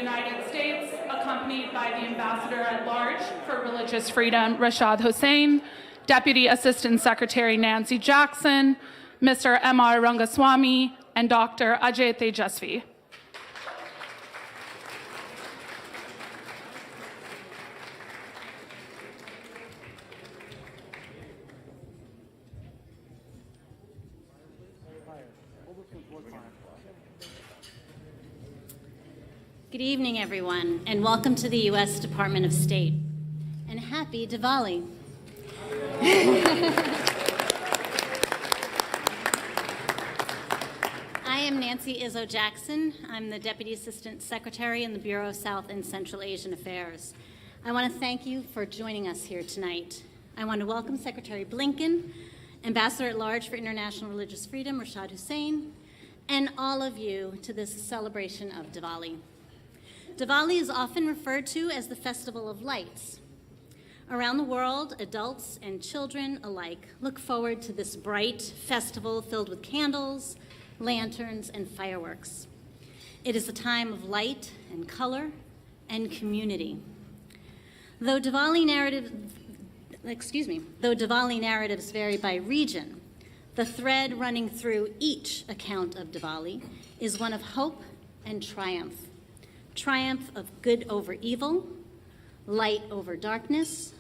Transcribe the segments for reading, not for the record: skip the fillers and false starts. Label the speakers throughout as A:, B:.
A: United States, accompanied by the Ambassador at Large for Religious Freedom, Rashad Hussain, Deputy Assistant Secretary Nancy Jackson, Mr. M.R. Rangaswamy, and Dr. Ajay Tejasvi.
B: Good evening, everyone, and welcome to the U.S. Department of State. And happy Diwali. I am Nancy Izzo Jackson. I'm the Deputy Assistant Secretary in the Bureau of South and Central Asian Affairs. I want to thank you for joining us here tonight. I want to welcome Secretary Blinken, Ambassador at Large for International Religious Freedom, Rashad Hussain, and all of you to this celebration of Diwali. Diwali is often referred to as the Festival of Lights. Around the world, adults and children alike look forward to this bright festival filled with candles, lanterns, and fireworks. It is a time of light and color and community. Though Diwali narratives vary by region, the thread running through each account of Diwali is one of hope and triumph. Triumph of good over evil, light over darkness,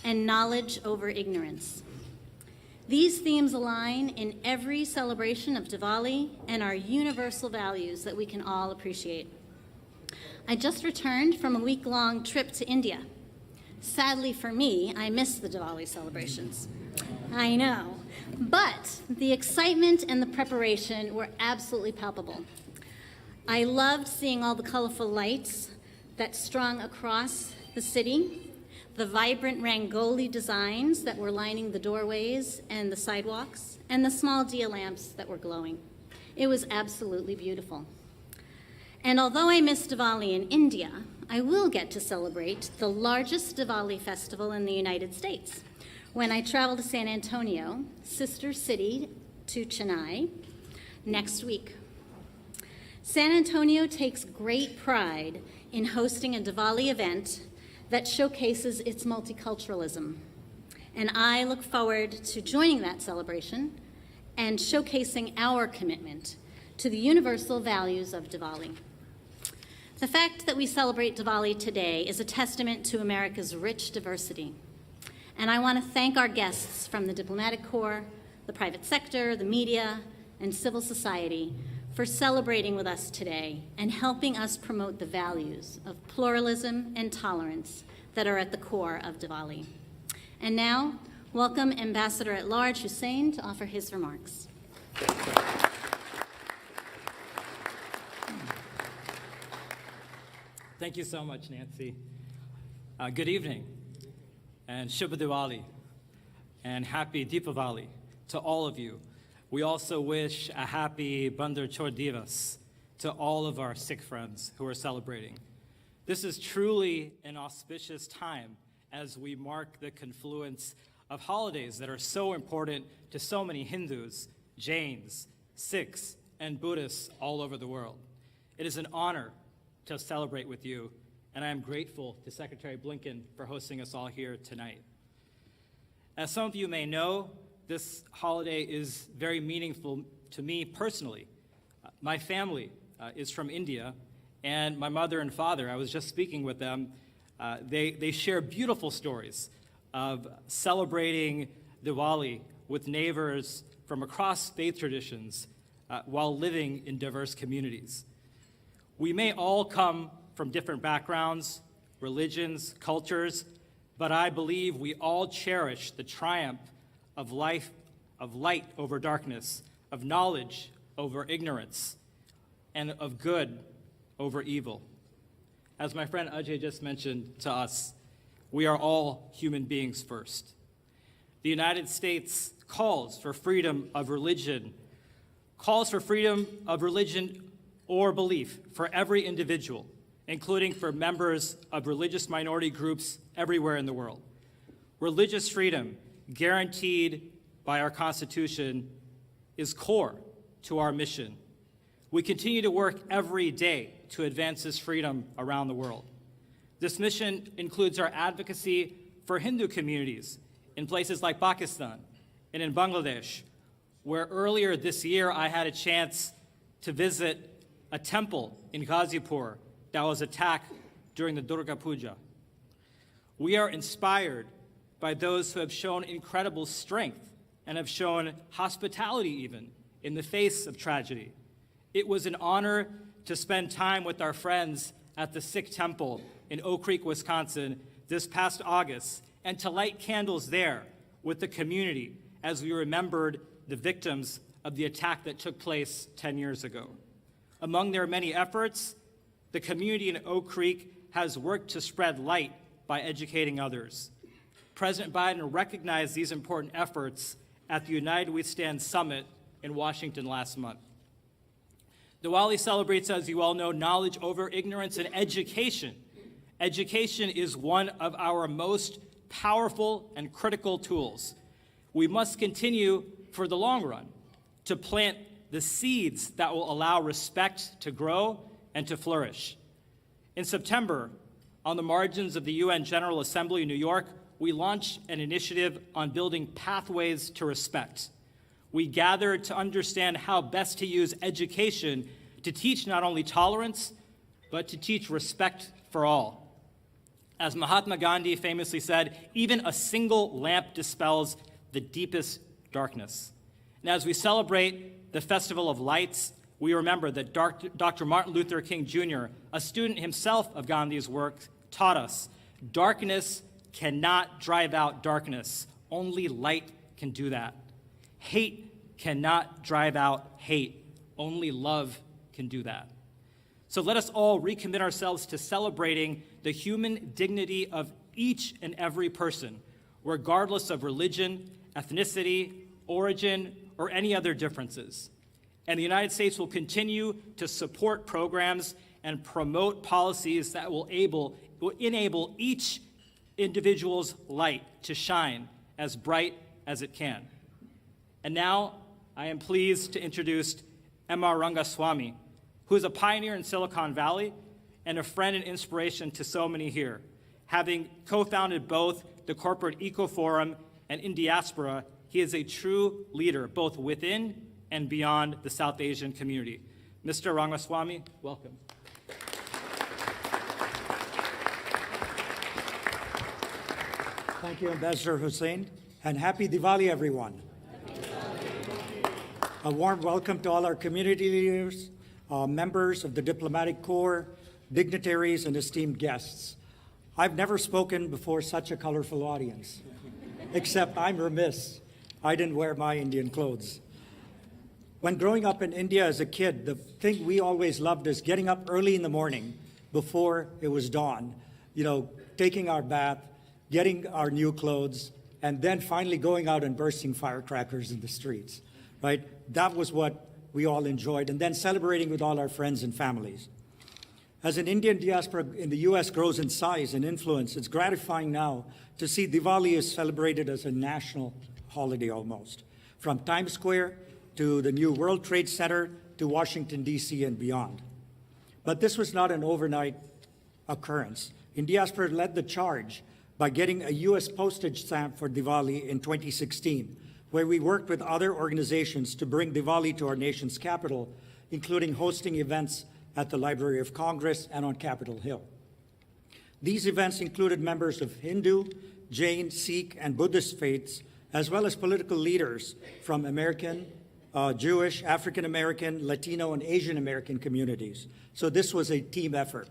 B: and knowledge over ignorance. These themes align in every celebration of Diwali and are universal values that we can all appreciate. I just returned from a week-long trip to India. Sadly for me, I missed the Diwali celebrations. I know, but the excitement and the preparation were absolutely palpable. I loved seeing all the colorful lights that strung across the city, the vibrant Rangoli designs that were lining the doorways and the sidewalks, and the small Diya lamps that were glowing. It was absolutely beautiful. And although I missed Diwali in India, I will get to celebrate the largest Diwali festival in the United States when I travel to San Antonio, sister city to Chennai, next week. San Antonio takes great pride in hosting a Diwali event that showcases its multiculturalism. And I look forward to joining that celebration and showcasing our commitment to the universal values of Diwali. The fact that we celebrate Diwali today is a testament to America's rich diversity. And I want to thank our guests from the diplomatic corps, the private sector, the media, and civil society for celebrating with us today and helping us promote the values of pluralism and tolerance that are at the core of Diwali. And now, welcome Ambassador at Large Hussain to offer his remarks.
C: Thank you so much, Nancy. Good evening, and Shubh Diwali, and happy Deepavali to all of you. We also wish a happy Bandar Chor Divas to all of our Sikh friends who are celebrating. This is truly an auspicious time as we mark the confluence of holidays that are so important to so many Hindus, Jains, Sikhs, and Buddhists all over the world. It is an honor to celebrate with you, and I am grateful to Secretary Blinken for hosting us all here tonight. As some of you may know, this holiday is very meaningful to me personally. My family is from India, and my mother and father, I was just speaking with them, they share beautiful stories of celebrating Diwali with neighbors from across faith traditions while living in diverse communities. We may all come from different backgrounds, religions, cultures, but I believe we all cherish the triumph of life, of light over darkness, of knowledge over ignorance, and of good over evil. As my friend Ajay just mentioned to us, we are all human beings first. The United States calls for freedom of religion or belief for every individual, including for members of religious minority groups everywhere in the world. Religious freedom, guaranteed by our Constitution, is core to our mission. We continue to work every day to advance this freedom around the world. This mission includes our advocacy for Hindu communities in places like Pakistan and in Bangladesh, where earlier this year I had a chance to visit a temple in Ghazipur that was attacked during the Durga Puja. We are inspired by those who have shown incredible strength and have shown hospitality even in the face of tragedy. It was an honor to spend time with our friends at the Sikh temple in Oak Creek, Wisconsin this past August, and to light candles there with the community as we remembered the victims of the attack that took place 10 years ago. Among their many efforts, the community in Oak Creek has worked to spread light by educating others. President Biden recognized these important efforts at the United We Stand Summit in Washington last month. Diwali celebrates, as you all know, knowledge over ignorance and education. Education is one of our most powerful and critical tools. We must continue for the long run to plant the seeds that will allow respect to grow and to flourish. In September, on the margins of the UN General Assembly in New York, we launched an initiative on building pathways to respect. We gathered to understand how best to use education to teach not only tolerance, but to teach respect for all. As Mahatma Gandhi famously said, even a single lamp dispels the deepest darkness. And as we celebrate the Festival of Lights, we remember that Dr. Martin Luther King Jr., a student himself of Gandhi's work, taught us, darkness cannot drive out darkness. Only light can do that. Hate cannot drive out hate. Only love can do that. So let us all recommit ourselves to celebrating the human dignity of each and every person, regardless of religion, ethnicity, origin, or any other differences. And the United States will continue to support programs and promote policies that will enable each individual's light to shine as bright as it can. And now I am pleased to introduce M.R. Rangaswamy, who is a pioneer in Silicon Valley and a friend and inspiration to so many here. Having co-founded both the Corporate Eco Forum and in Diaspora, he is a true leader both within and beyond the South Asian community. Mr. Rangaswamy, welcome.
D: Thank you, Ambassador Hussain, and happy Diwali, everyone. A warm welcome to all our community leaders, members of the Diplomatic Corps, dignitaries, and esteemed guests. I've never spoken before such a colorful audience, except I'm remiss. I didn't wear my Indian clothes. When growing up in India as a kid, the thing we always loved is getting up early in the morning before it was dawn, taking our bath, getting our new clothes, and then finally going out and bursting firecrackers in the streets, right? That was what we all enjoyed, and then celebrating with all our friends and families. As an Indian diaspora in the US grows in size and influence, it's gratifying now to see Diwali is celebrated as a national holiday almost, from Times Square to the new World Trade Center to Washington, D.C. and beyond. But this was not an overnight occurrence. Diaspora led the charge by getting a US postage stamp for Diwali in 2016, where we worked with other organizations to bring Diwali to our nation's capital, including hosting events at the Library of Congress and on Capitol Hill. These events included members of Hindu, Jain, Sikh, and Buddhist faiths, as well as political leaders from American, Jewish, African American, Latino, and Asian American communities. So this was a team effort.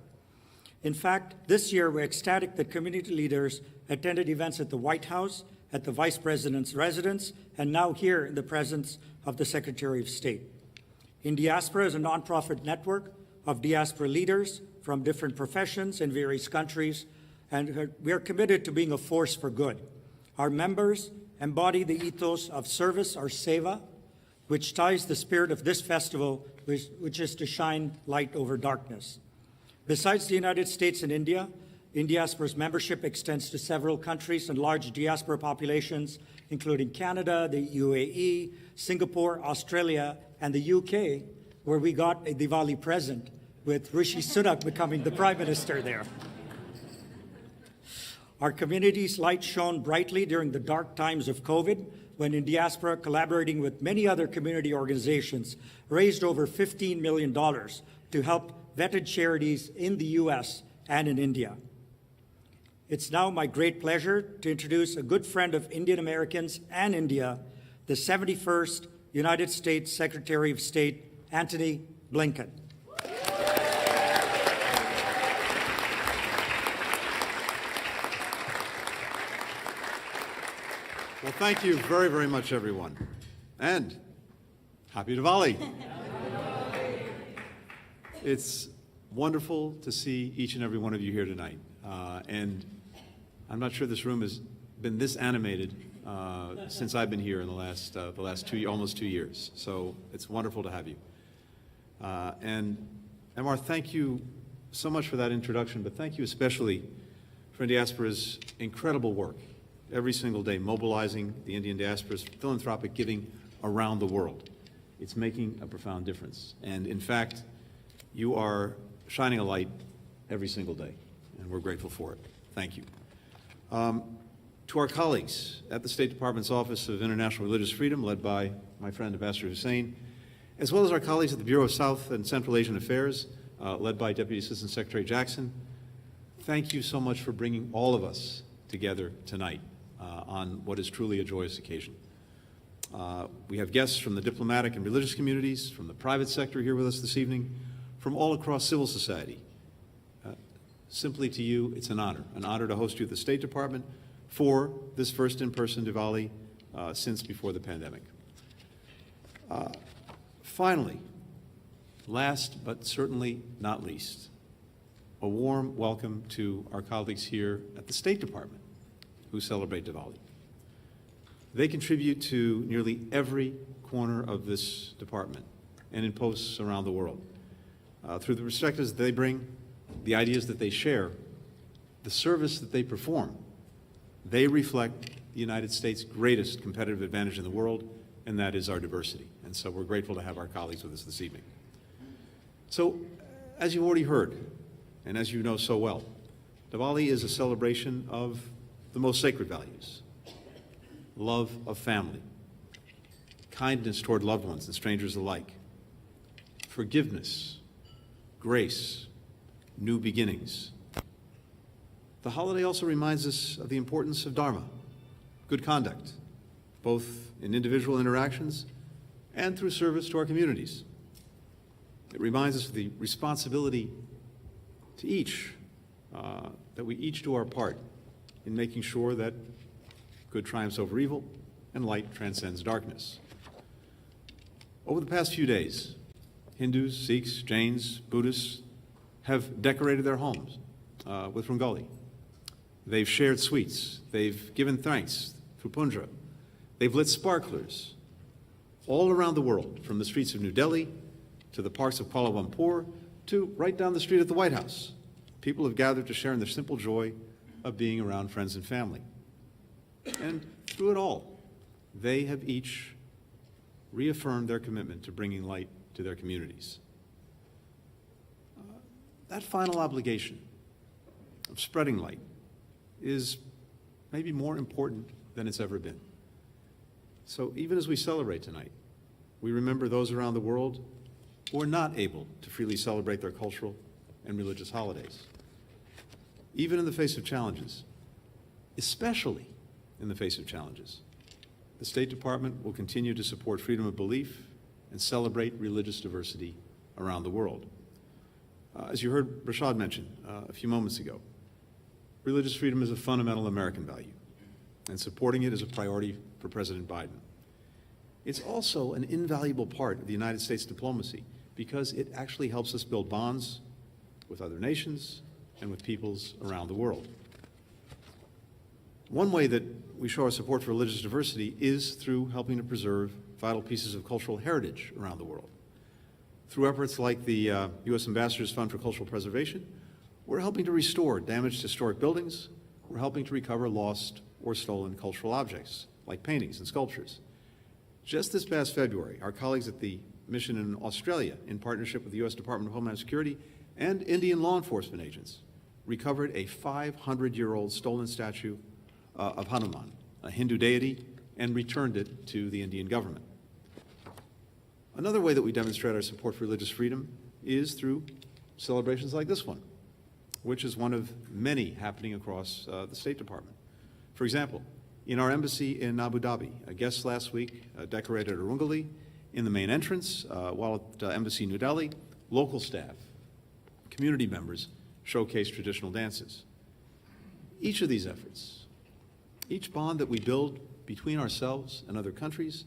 D: In fact, this year we're ecstatic that community leaders attended events at the White House, at the Vice President's residence, and now here in the presence of the Secretary of State. Diaspora is a nonprofit network of diaspora leaders from different professions in various countries, and we are committed to being a force for good. Our members embody the ethos of service or seva, which ties the spirit of this festival, which is to shine light over darkness. Besides the United States and India, Diaspora's membership extends to several countries and large diaspora populations, including Canada, the UAE, Singapore, Australia, and the UK, where we got a Diwali present with Rishi Sunak becoming the Prime Minister there. Our community's light shone brightly during the dark times of COVID, when in diaspora, collaborating with many other community organizations, raised over $15 million to help vetted charities in the US and in India. It's now my great pleasure to introduce a good friend of Indian Americans and India, the 71st United States Secretary of State, Antony Blinken.
E: Well, thank you very, very much, everyone. And happy Diwali. It's wonderful to see each and every one of you here tonight. And I'm not sure this room has been this animated since I've been here in the last almost 2 years. So it's wonderful to have you. And Amar, thank you so much for that introduction, but thank you especially for Diaspora's incredible work every single day, mobilizing the Indian diaspora's philanthropic giving around the world. It's making a profound difference. And in fact, you are shining a light every single day, and we're grateful for it. Thank you. To our colleagues at the State Department's Office of International Religious Freedom, led by my friend Ambassador Hussain, as well as our colleagues at the Bureau of South and Central Asian Affairs, led by Deputy Assistant Secretary Jackson, thank you so much for bringing all of us together tonight on what is truly a joyous occasion. We have guests from the diplomatic and religious communities, from the private sector here with us this evening, from all across civil society. Simply to you, it's an honor to host you at the State Department for this first in-person Diwali since before the pandemic. Finally, last but certainly not least, a warm welcome to our colleagues here at the State Department who celebrate Diwali. They contribute to nearly every corner of this department and in posts around the world. Through the perspectives that they bring, the ideas that they share, the service that they perform, they reflect the United States' greatest competitive advantage in the world, and that is our diversity. And so we're grateful to have our colleagues with us this evening. So, as you've already heard, and as you know so well, Diwali is a celebration of the most sacred values: love of family, kindness toward loved ones and strangers alike, forgiveness, grace, new beginnings. The holiday also reminds us of the importance of Dharma, good conduct, both in individual interactions and through service to our communities. It reminds us of the responsibility to each, that we each do our part in making sure that good triumphs over evil and light transcends darkness. Over the past few days, Hindus, Sikhs, Jains, Buddhists have decorated their homes with Rangoli. They've shared sweets. They've given thanks through Punja. They've lit sparklers all around the world, from the streets of New Delhi to the parks of Kuala Lumpur to right down the street at the White House. People have gathered to share in the simple joy of being around friends and family. And through it all, they have each reaffirmed their commitment to bringing light to their communities. That final obligation of spreading light is maybe more important than it's ever been. So even as we celebrate tonight, we remember those around the world who are not able to freely celebrate their cultural and religious holidays. Even in the face of challenges, especially in the face of challenges, the State Department will continue to support freedom of belief and celebrate religious diversity around the world. As you heard Rashad mention a few moments ago, religious freedom is a fundamental American value, and supporting it is a priority for President Biden. It's also an invaluable part of the United States diplomacy because it actually helps us build bonds with other nations and with peoples around the world. One way that we show our support for religious diversity is through helping to preserve vital pieces of cultural heritage around the world. Through efforts like the U.S. Ambassador's Fund for Cultural Preservation, we're helping to restore damaged historic buildings. We're helping to recover lost or stolen cultural objects, like paintings and sculptures. Just this past February, our colleagues at the mission in Australia, in partnership with the U.S. Department of Homeland Security, and Indian law enforcement agents recovered a 500-year-old stolen statue of Hanuman, a Hindu deity, and returned it to the Indian government. Another way that we demonstrate our support for religious freedom is through celebrations like this one, which is one of many happening across the State Department. For example, in our embassy in Abu Dhabi, a guest last week decorated a Rungali in the main entrance, while at Embassy New Delhi, local staff, community members showcased traditional dances. Each of these efforts, each bond that we build between ourselves and other countries,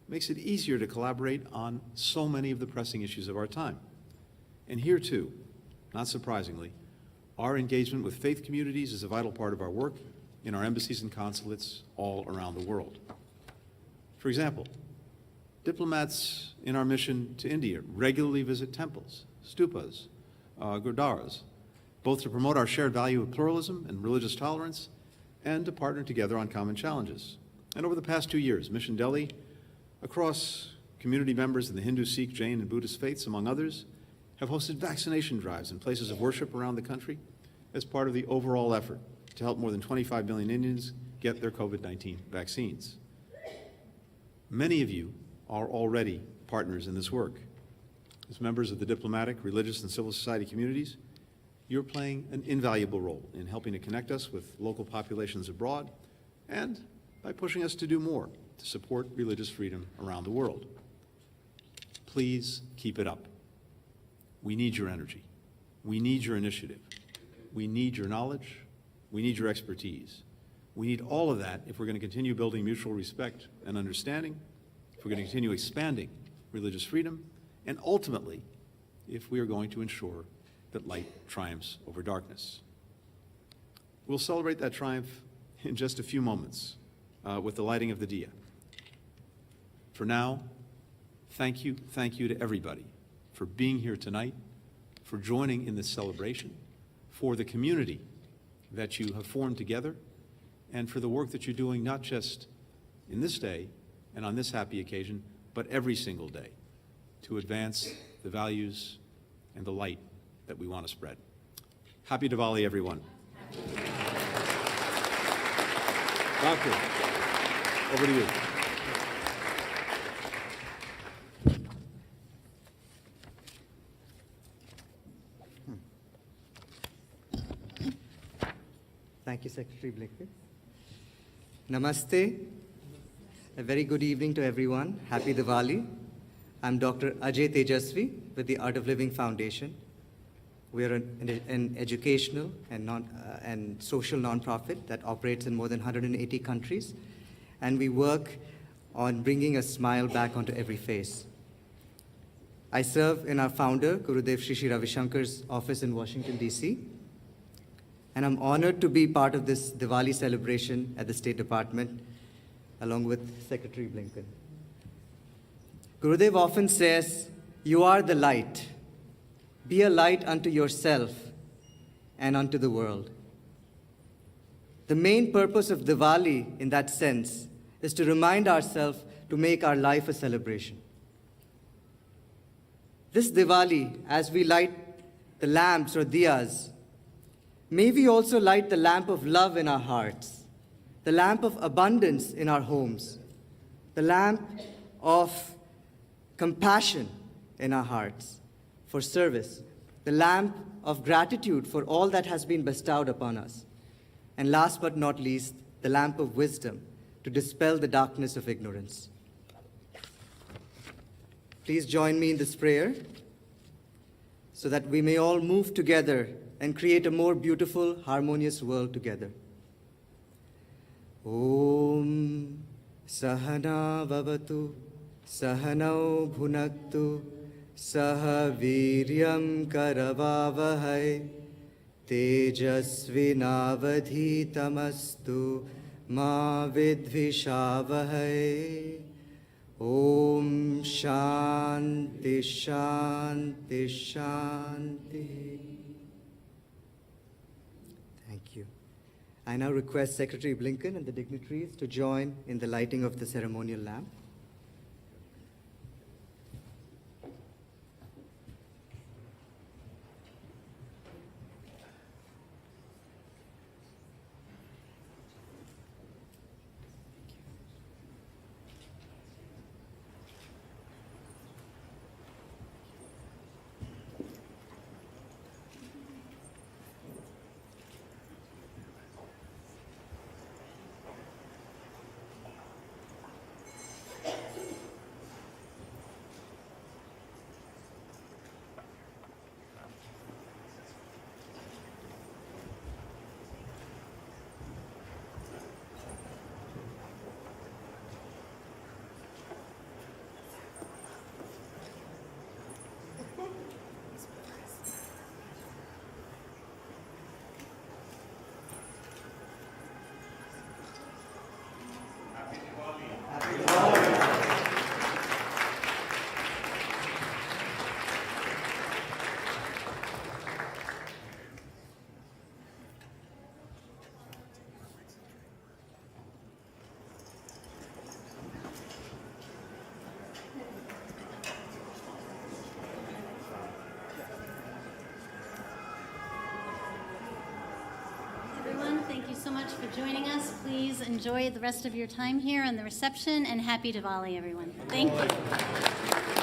E: makes it easier to collaborate on so many of the pressing issues of our time. And here too, not surprisingly, our engagement with faith communities is a vital part of our work in our embassies and consulates all around the world. For example, diplomats in our mission to India regularly visit temples, stupas, gurdwaras, both to promote our shared value of pluralism and religious tolerance and to partner together on common challenges. And over the past 2 years, Mission Delhi, across community members in the Hindu, Sikh, Jain, and Buddhist faiths, among others, have hosted vaccination drives in places of worship around the country as part of the overall effort to help more than 25 million Indians get their COVID-19 vaccines. Many of you are already partners in this work. As members of the diplomatic, religious, and civil society communities, you're playing an invaluable role in helping to connect us with local populations abroad and by pushing us to do more to support religious freedom around the world. Please keep it up. We need your energy. We need your initiative. We need your knowledge. We need your expertise. We need all of that if we're going to continue building mutual respect and understanding, if we're going to continue expanding religious freedom, and ultimately, if we are going to ensure that light triumphs over darkness. We'll celebrate that triumph in just a few moments with the lighting of the Diya. For now, thank you to everybody for being here tonight, for joining in this celebration, for the community that you have formed together, and for the work that you're doing not just in this day and on this happy occasion, but every single day to advance the values and the light that we want to spread. Happy Diwali, everyone. Doctor, over to you.
F: Thank you, Secretary Blinken. Namaste. A very good evening to everyone. Happy Diwali. I'm Dr. Ajay Tejasvi with the Art of Living Foundation. We are an educational and social nonprofit that operates in more than 180 countries, and we work on bringing a smile back onto every face. I serve in our founder, Gurudev Shri Shri Ravi Shankar's office in Washington, D.C., and I'm honored to be part of this Diwali celebration at the State Department, along with Secretary Blinken. Gurudev often says, "You are the light. Be a light unto yourself and unto the world." The main purpose of Diwali, in that sense, is to remind ourselves to make our life a celebration. This Diwali, as we light the lamps or diyas, may we also light the lamp of love in our hearts, the lamp of abundance in our homes, the lamp of compassion in our hearts for service, the lamp of gratitude for all that has been bestowed upon us, and last but not least, the lamp of wisdom to dispel the darkness of ignorance. Please join me in this prayer so that we may all move together and create a more beautiful, harmonious world together. Om Sahana Vavatu Sahanau Bhunaktu Saha Viryam Karavavahai Tejasvinavadhitamastu Ma Vidvishavahai. Om Shanti Shanti Shanti. Thank you. I now request Secretary Blinken and the dignitaries to join in the lighting of the ceremonial lamp.
B: so much for joining us. Please enjoy the rest of your time here and the reception, and happy Diwali, everyone. Thank you.